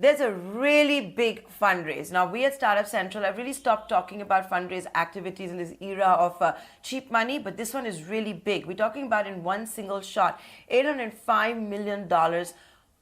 There's a really big fundraise. Now, we at Startup Central have really stopped talking about fundraise activities in this era of cheap money, but this one is really big. We're talking about in one single shot, $805 million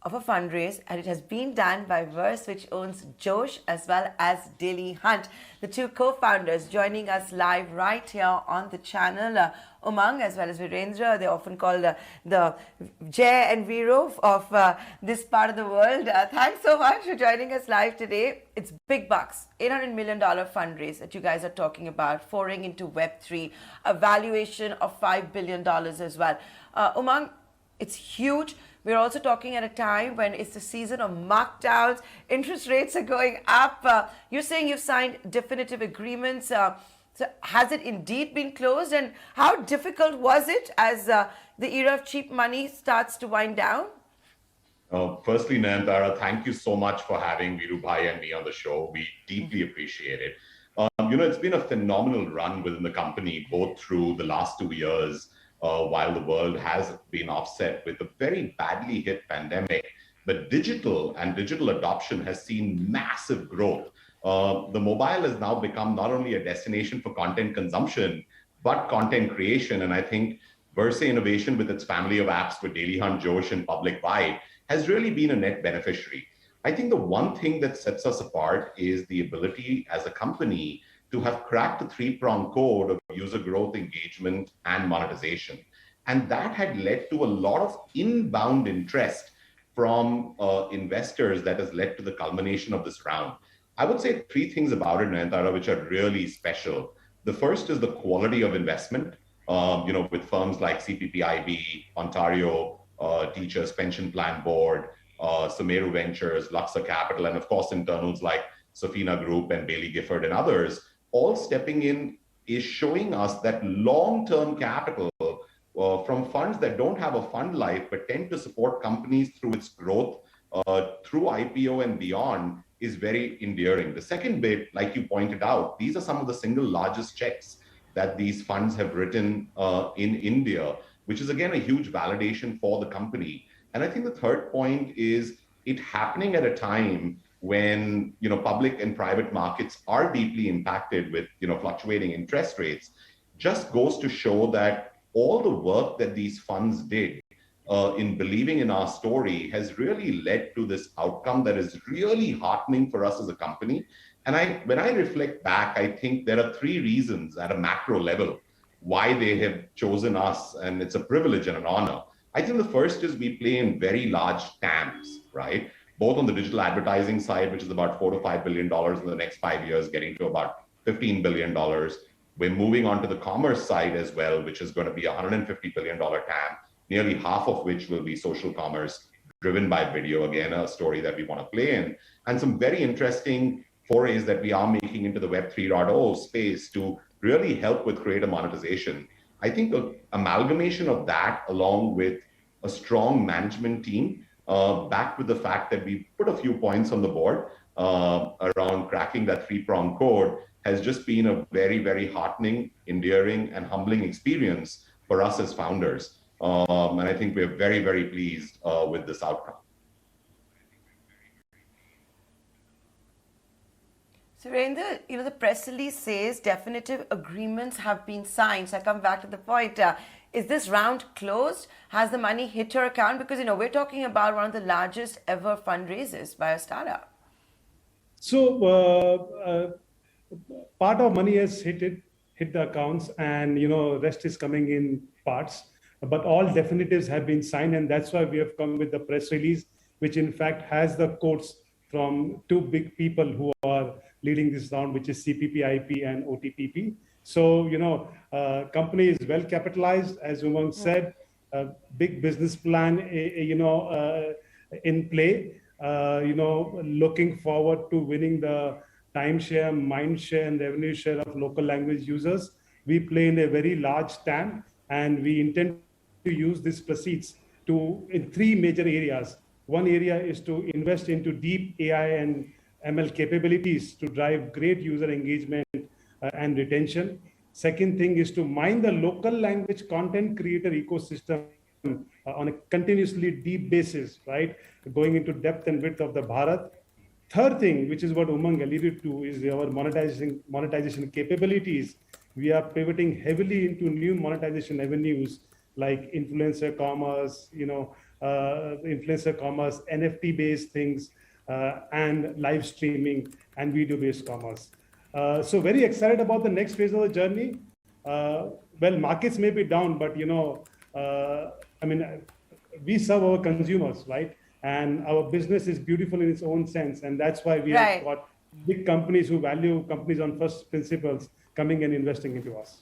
of a fundraise, and it has been done by Verse, which owns Josh as well as DailyHunt. The two co-founders joining us live right here on the channel, Umang as well as Virendra. They're often called the Jay and Viro of this part of the world. Thanks so much for joining us live today. It's big bucks, $800 million fundraise that you guys are talking about, foraying into Web3, a valuation of $5 billion as well. Umang, it's huge. We're also talking at a time when it's the season of markdowns. Interest rates are going up. You're saying you've signed definitive agreements. So has it indeed been closed? And how difficult was it as the era of cheap money starts to wind down? Firstly, Nayantara, thank you so much for having Virubhai and me on the show. We deeply appreciate it. It's been a phenomenal run within the company, both through the last 2 years, while the world has been offset with a very badly hit pandemic. But digital adoption has seen massive growth. The mobile has now become not only a destination for content consumption, but content creation. And I think Verse Innovation with its family of apps with DailyHunt, Josh, and Public Vibe has really been a net beneficiary. I think the one thing that sets us apart is the ability as a company to have cracked the three-pronged code of user growth, engagement, and monetization. And that had led to a lot of inbound interest from investors that has led to the culmination of this round. I would say three things about it, Nayantara, which are really special. The first is the quality of investment, with firms like CPPIB, Ontario Teachers Pension Plan Board, Sumeru Ventures, Luxor Capital, and of course internals like Safina Group and Bailey Gifford and others, all stepping in is showing us that long-term capital from funds that don't have a fund life but tend to support companies through its growth, through IPO and beyond, is very endearing. The second bit, like you pointed out, these are some of the single largest checks that these funds have written in India, which is again a huge validation for the company. And I think the third point is it happening at a time when public and private markets are deeply impacted with fluctuating interest rates, just goes to show that all the work that these funds did in believing in our story has really led to this outcome that is really heartening for us as a company. And when I reflect back, I think there are three reasons at a macro level why they have chosen us, and it's a privilege and an honor. I think the first is we play in very large TAMs, right? Both on the digital advertising side, which is about $4 to $5 billion in the next 5 years, getting to about $15 billion. We're moving on to the commerce side as well, which is going to be a $150 billion TAM, nearly half of which will be social commerce driven by video, again, a story that we want to play in, and some very interesting forays that we are making into the Web 3.0 space to really help with creator monetization. I think the amalgamation of that, along with a strong management team, backed with the fact that we put a few points on the board around cracking that three-pronged code, has just been a very, very heartening, endearing, and humbling experience for us as founders. And I think we're very, very pleased with this outcome. Surendra, the press release says definitive agreements have been signed. So I come back to the point. Is this round closed? Has the money hit your account? Because, we're talking about one of the largest ever fundraisers by a startup. So part of money has hit the accounts, and, rest is coming in parts. But all definitives have been signed, and that's why we have come with the press release, which in fact has the quotes from two big people who are leading this round, which is CPPIP and OTPP. So, company is well capitalized, as Umang said, big business plan, in play, looking forward to winning the time share, mind share, and revenue share of local language users. We play in a very large TAM, and we intend to use these proceeds in three major areas. One area is to invest into deep AI and ML capabilities to drive great user engagement and retention. Second thing is to mine the local language content creator ecosystem on a continuously deep basis, right? Going into depth and width of the Bharat. Third thing, which is what Umang alluded to, is our monetization capabilities. We are pivoting heavily into new monetization avenues like influencer commerce, NFT-based things, and live streaming and video-based commerce. So very excited about the next phase of the journey. Well, markets may be down, but we serve our consumers, right? And our business is beautiful in its own sense, and that's why we have got big companies who value companies on first principles coming and investing into us.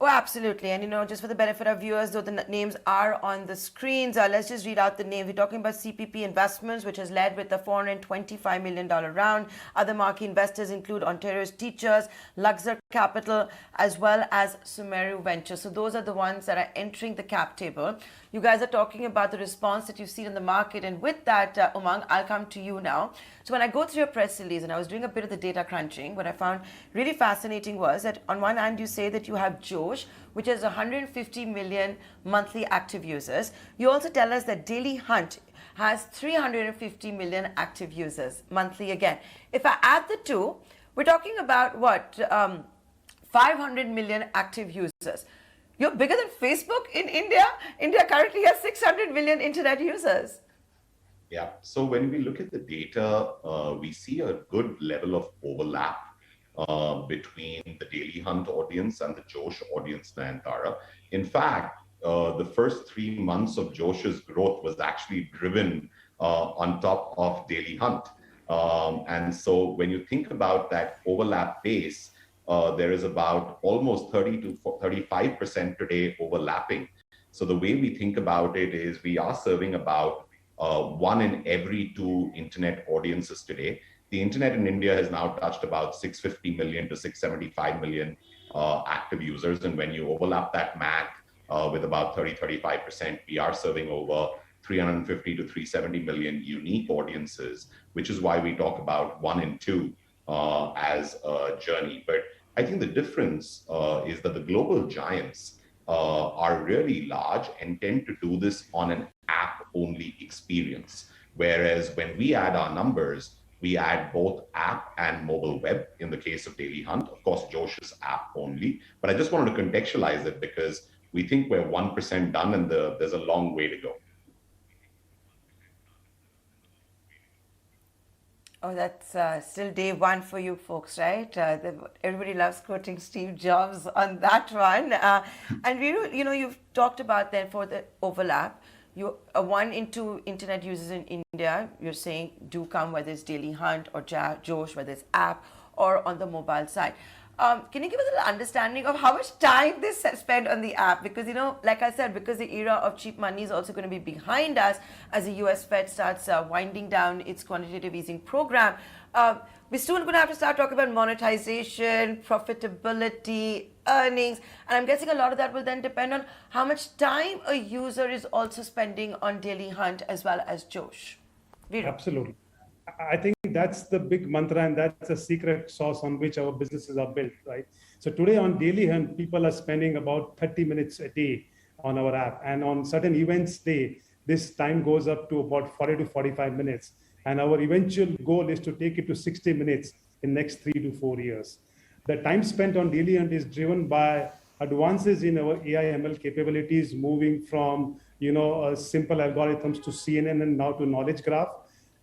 Oh, absolutely. And, just for the benefit of viewers, though the names are on the screens, let's just read out the names. We're talking about CPP Investments, which has led with a $425 million round. Other marquee investors include Ontario's Teachers, Luxor Capital, as well as Sumeru Ventures. So those are the ones that are entering the cap table. You guys are talking about the response that you've seen in the market. And with that, Umang, I'll come to you now. So when I go through your press release and I was doing a bit of the data crunching, what I found really fascinating was that on one hand, you say that you have Josh, which has 150 million monthly active users. You also tell us that DailyHunt has 350 million active users monthly again. If I add the two, we're talking about what? 500 million active users. You're bigger than Facebook in India. India currently has 600 million internet users. Yeah. So when we look at the data, we see a good level of overlap between the DailyHunt audience and the Josh audience, Nayantara. In fact, the first 3 months of Josh's growth was actually driven on top of DailyHunt. And so when you think about that overlap base, there is about almost 30 to 35% today overlapping. So the way we think about it is we are serving about 1 in every 2 internet audiences today. The internet in India has now touched about 650 million to 675 million active users. And when you overlap that math with about 35%, we are serving over 350 to 370 million unique audiences, which is why we talk about 1 in 2 as a journey. But I think the difference is that the global giants are really large and tend to do this on an app-only experience. Whereas when we add our numbers, we add both app and mobile web in the case of DailyHunt. Of course, Josh is app only. But I just wanted to contextualize it because we think we're 1% done and there's a long way to go. Oh, that's still day one for you folks, right? Everybody loves quoting Steve Jobs on that one. And you've talked about then for the overlap, 1 in 2 internet users in India, you're saying do come, whether it's DailyHunt or Josh, whether it's app or on the mobile side. Can you give us a little understanding of how much time they spend on the app? Because, like I said, because the era of cheap money is also going to be behind us as the US Fed starts winding down its quantitative easing program, we're soon going to have to start talking about monetization, profitability, earnings. And I'm guessing a lot of that will then depend on how much time a user is also spending on DailyHunt as well as Josh. Absolutely. I think that's the big mantra, and that's the secret sauce on which our businesses are built, right? So today on DailyHunt, people are spending about 30 minutes a day on our app. And on certain events day, this time goes up to about 40 to 45 minutes. And our eventual goal is to take it to 60 minutes in next 3 to 4 years. The time spent on DailyHunt is driven by advances in our AI ML capabilities, moving from simple algorithms to CNN and now to knowledge graph.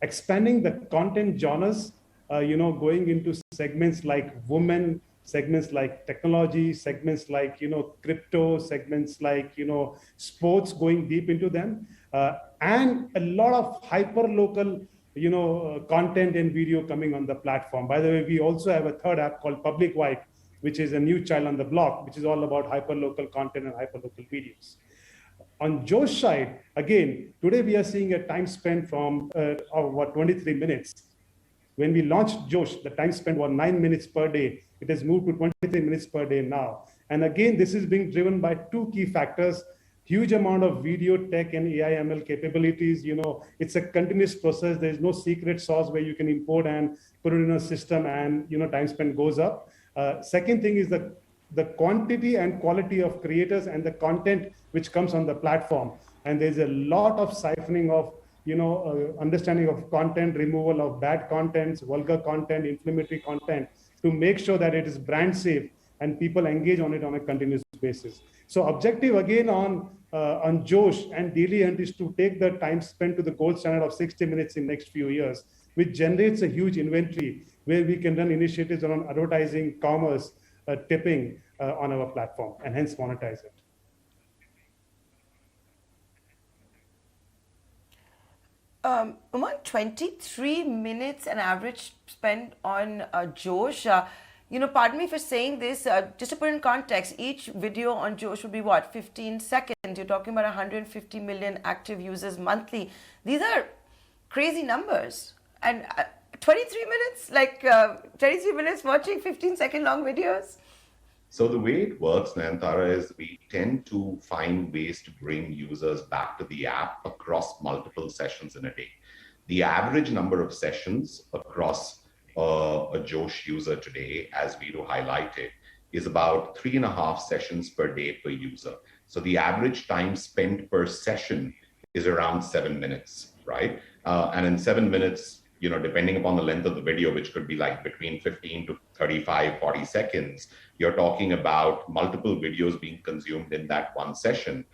Expanding the content genres, going into segments like women, segments like technology, segments like, crypto, segments like, sports, going deep into them, and a lot of hyper-local, content and video coming on the platform. By the way, we also have a third app called Public Wipe, which is a new child on the block, which is all about hyper-local content and hyper-local videos. On Josh side, again, today we are seeing a time spent from 23 minutes. When we launched Josh, the time spent was 9 minutes per day. It has moved to 23 minutes per day now. And again, this is being driven by 2 key factors: huge amount of video tech and AI ML capabilities. It's a continuous process. There's no secret sauce where you can import and put it in a system and, time spent goes up. Second thing is the quantity and quality of creators and the content which comes on the platform. And there's a lot of siphoning of, understanding of content, removal of bad contents, vulgar content, inflammatory content, to make sure that it is brand safe and people engage on it on a continuous basis. So objective again on Josh and DailyHunt is to take the time spent to the gold standard of 60 minutes in next few years, which generates a huge inventory where we can run initiatives around advertising, commerce, tipping on our platform, and hence monetize it. Umang, 23 minutes an average spent on Josh. Pardon me for saying this, just to put in context, each video on Josh would be what, 15 seconds? You're talking about 150 million active users monthly. These are crazy numbers. And 23 minutes, 23 minutes watching 15-second long videos? So the way it works, Nayantara, is we tend to find ways to bring users back to the app across multiple sessions in a day. The average number of sessions across a Josh user today, as Viru highlighted, is about 3.5 sessions per day per user. So the average time spent per session is around 7 minutes, right? And in 7 minutes, depending upon the length of the video, which could be like between 15 to 35, 40 seconds, you're talking about multiple videos being consumed in that one session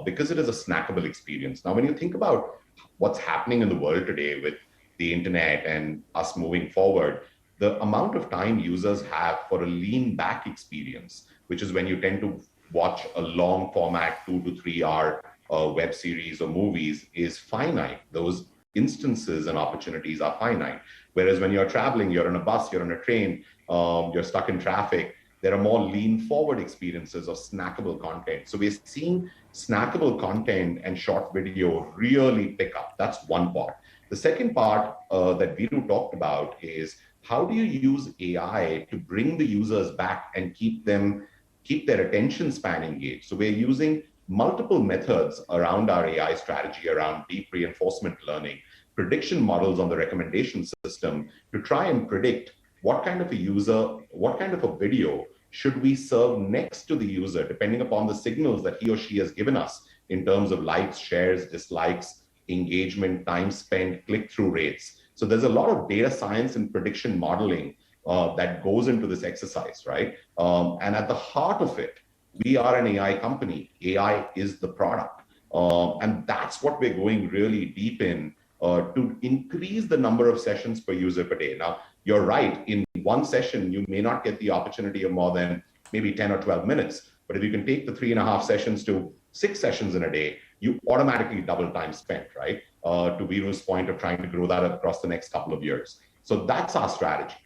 because it is a snackable experience. Now, when you think about what's happening in the world today with the internet and us moving forward, the amount of time users have for a lean back experience, which is when you tend to watch a long format 2 to 3 hour web series or movies, is finite. Those instances and opportunities are finite. Whereas when you're traveling, you're on a bus, you're on a train, you're stuck in traffic, there are more lean forward experiences of snackable content. So we're seeing snackable content and short video really pick up. That's one part. The second part that Viru talked about is how do you use AI to bring the users back and keep their attention span engaged? So we're using multiple methods around our AI strategy, around deep reinforcement learning, prediction models on the recommendation system to try and predict what kind of a user, what kind of a video should we serve next to the user, depending upon the signals that he or she has given us in terms of likes, shares, dislikes, engagement, time spent, click-through rates. So there's a lot of data science and prediction modeling that goes into this exercise, right? And at the heart of it, we are an AI company. AI is the product. And that's what we're going really deep in to increase the number of sessions per user per day. Now, you're right. In one session, you may not get the opportunity of more than maybe 10 or 12 minutes. But if you can take the 3.5 sessions to 6 sessions in a day, you automatically double time spent, right? To Viru's point of trying to grow that across the next couple of years. So that's our strategy.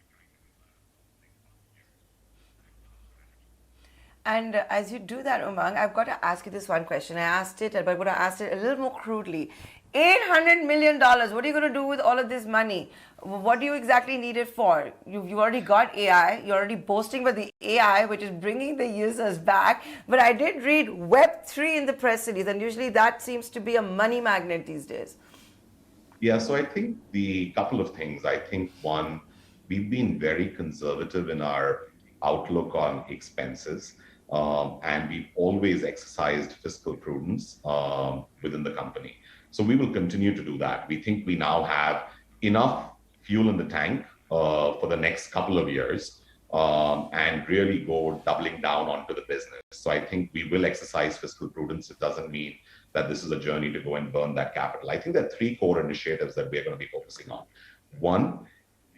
And as you do that, Umang, I've got to ask you this one question. I asked it, but I'm going to ask it a little more crudely. $800 million. What are you going to do with all of this money? What do you exactly need it for? You've already got AI. You're already boasting about the AI, which is bringing the users back. But I did read Web3 in the press release, and usually that seems to be a money magnet these days. Yeah, so I think the couple of things. I think one, we've been very conservative in our outlook on expenses. And we've always exercised fiscal prudence within the company. So we will continue to do that. We think we now have enough fuel in the tank for the next couple of years and really go doubling down onto the business. So I think we will exercise fiscal prudence. It doesn't mean that this is a journey to go and burn that capital. I think there are 3 core initiatives that we're going to be focusing on. One,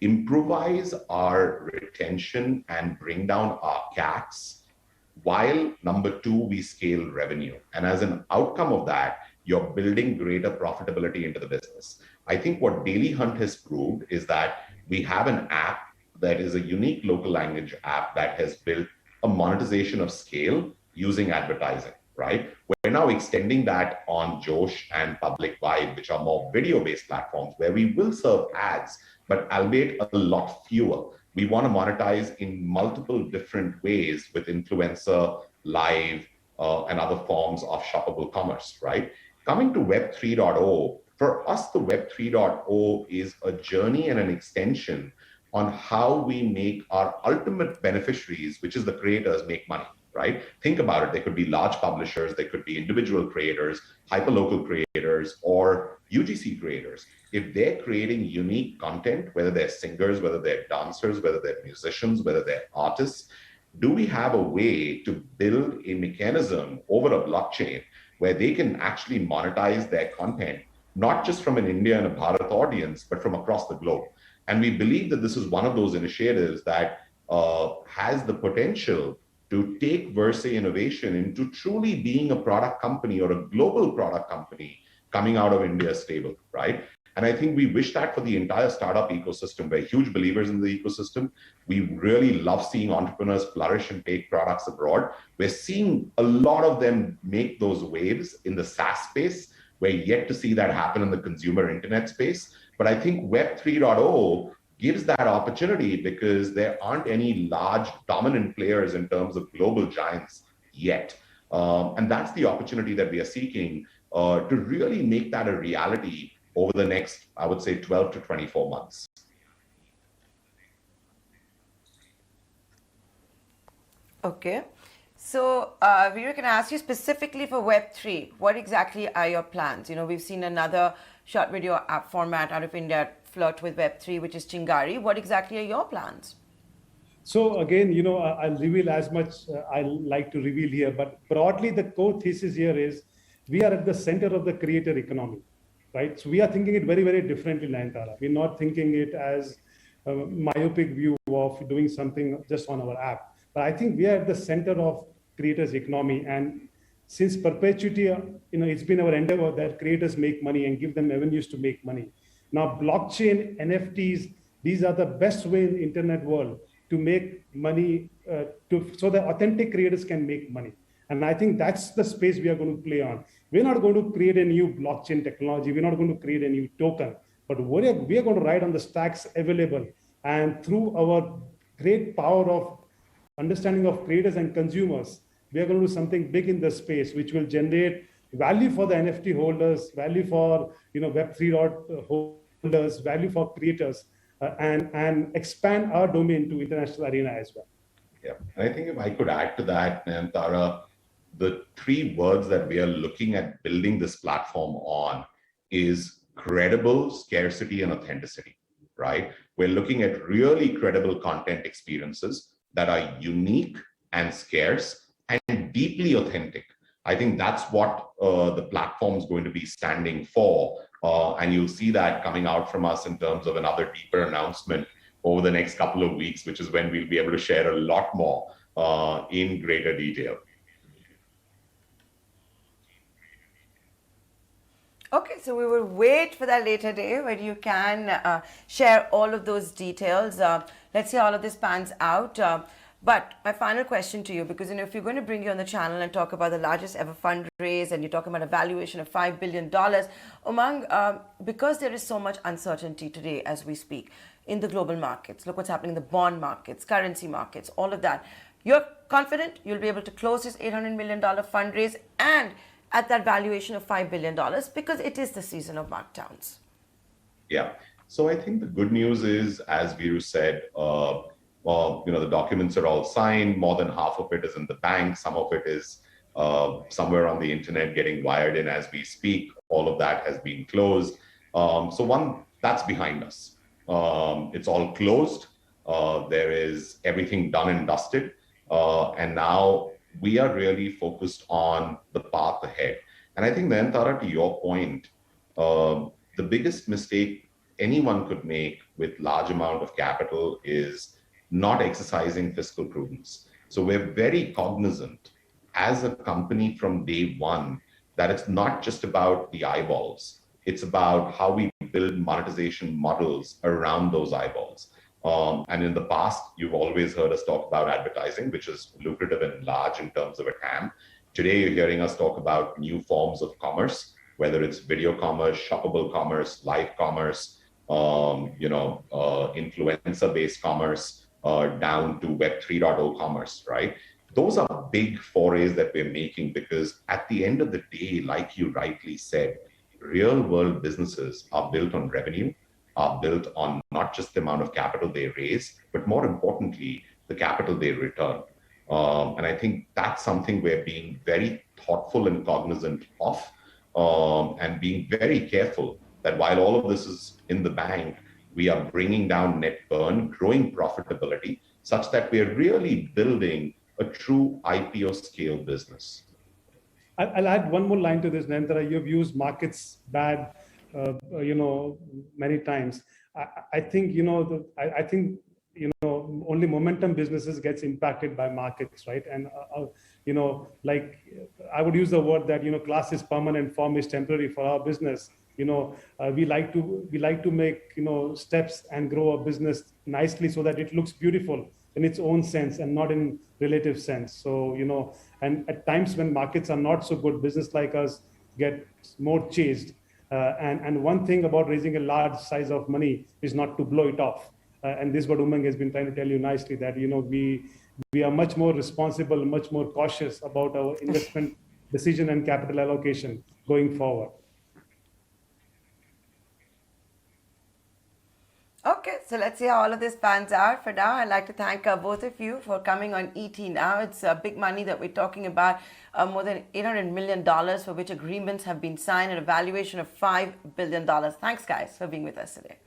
improvise our retention and bring down our CACs, while number 2, we scale revenue. And as an outcome of that, you're building greater profitability into the business. I think what DailyHunt has proved is that we have an app that is a unique local language app that has built a monetization of scale using advertising, right? We're now extending that on Josh and Public Vibe, which are more video-based platforms where we will serve ads, but albeit a lot fewer. We want to monetize in multiple different ways with influencer, live, and other forms of shoppable commerce, right? Coming to Web 3.0, for us, the Web 3.0 is a journey and an extension on how we make our ultimate beneficiaries, which is the creators, make money, right? Think about it. There could be large publishers, there could be individual creators, hyperlocal creators, or UGC creators. If they're creating unique content, whether they're singers, whether they're dancers, whether they're musicians, whether they're artists, do we have a way to build a mechanism over a blockchain where they can actually monetize their content, not just from an India and a Bharat audience, but from across the globe? And we believe that this is one of those initiatives that has the potential to take Verse Innovation into truly being a product company or a global product company coming out of India's stable, right? And I think we wish that for the entire startup ecosystem. We're huge believers in the ecosystem. We really love seeing entrepreneurs flourish and take products abroad. We're seeing a lot of them make those waves in the SaaS space. We're yet to see that happen in the consumer internet space. But I think Web 3.0 gives that opportunity because there aren't any large dominant players in terms of global giants yet. And that's the opportunity that we are seeking to really make that a reality over the next, I would say, 12 to 24 months. Okay. So, Veeru, can I ask you specifically for Web3, what exactly are your plans? You know, we've seen another short video app format out of India flirt with Web3, which is Chingari. What exactly are your plans? So again, I'll reveal as much I like to reveal here, but broadly the core thesis here is we are at the center of the creator economy, right? So we are thinking it very, very differently, Nayantara. We're not thinking it as a myopic view of doing something just on our app. But I think we are at the center of creators economy. And since perpetuity, it's been our endeavor that creators make money and give them avenues to make money. Now, blockchain, NFTs, these are the best way in the internet world to make money, so that authentic creators can make money. And I think that's the space we are going to play on. We're not going to create a new blockchain technology. We're not going to create a new token, but we are going to ride on the stacks available. And through our great power of understanding of creators and consumers, we are going to do something big in the space, which will generate value for the NFT holders, value for Web 3.0 holders, value for creators, and expand our domain to international arena as well. Yeah, and I think if I could add to that, Nayantara, the three words that we are looking at building this platform on is credible, scarcity, and authenticity, right? We're looking at really credible content experiences that are unique and scarce and deeply authentic. I think that's what the platform is going to be standing for. And you'll see that coming out from us in terms of another deeper announcement over the next couple of weeks, which is when we'll be able to share a lot more in greater detail. Okay, so we will wait for that later day when you can share all of those details. Let's see how all of this pans out. But my final question to you, because if you're going to bring you on the channel and talk about the largest ever fundraise, and you're talking about a valuation of $5 billion, Umang, because there is so much uncertainty today as we speak in the global markets, look what's happening in the bond markets, currency markets, all of that. You're confident you'll be able to close this $800 million fundraise and at that valuation of $5 billion because it is the season of markdowns. Yeah. So I think the good news is, as Veeru said, the documents are all signed. More than half of it is in the bank. Some of it is somewhere on the internet getting wired in as we speak. All of that has been closed. So that's behind us. It's all closed. There is everything done and dusted. And now we are really focused on the path ahead. And I think, Nayantara, to your point, the biggest mistake anyone could make with large amount of capital is not exercising fiscal prudence. So we're very cognizant as a company from day one that it's not just about the eyeballs. It's about how we build monetization models around those eyeballs. And in the past, you've always heard us talk about advertising, which is lucrative and large in terms of a TAM. Today, you're hearing us talk about new forms of commerce, whether it's video commerce, shoppable commerce, live commerce, influencer-based commerce, down to Web 3.0 commerce, right? Those are big forays that we're making because at the end of the day, like you rightly said, real world businesses are built on revenue, are built on not just the amount of capital they raise, but more importantly, the capital they return. And I think that's something we're being very thoughtful and cognizant of, and being very careful that while all of this is in the bank, we are bringing down net burn, growing profitability, such that we're really building a true IPO scale business. I'll add one more line to this, Nayantara. You've used markets bad, many times. I think, only momentum businesses gets impacted by markets, right? And, like I would use the word that, class is permanent, form is temporary for our business. We like to make, steps and grow a business nicely so that it looks beautiful in its own sense and not in relative sense. So, and at times when markets are not so good, business like us get more chased. And one thing about raising a large size of money is not to blow it off. And this is what Umang has been trying to tell you nicely, that, we are much more responsible, much more cautious about our investment decision and capital allocation going forward. Okay, so let's see how all of this pans out. For now, I'd like to thank both of you for coming on ET Now. It's big money that we're talking about, more than $800 million for which agreements have been signed, and a valuation of $5 billion. Thanks, guys, for being with us today.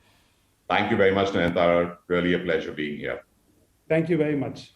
Thank you very much, Nayantara. Really a pleasure being here. Thank you very much.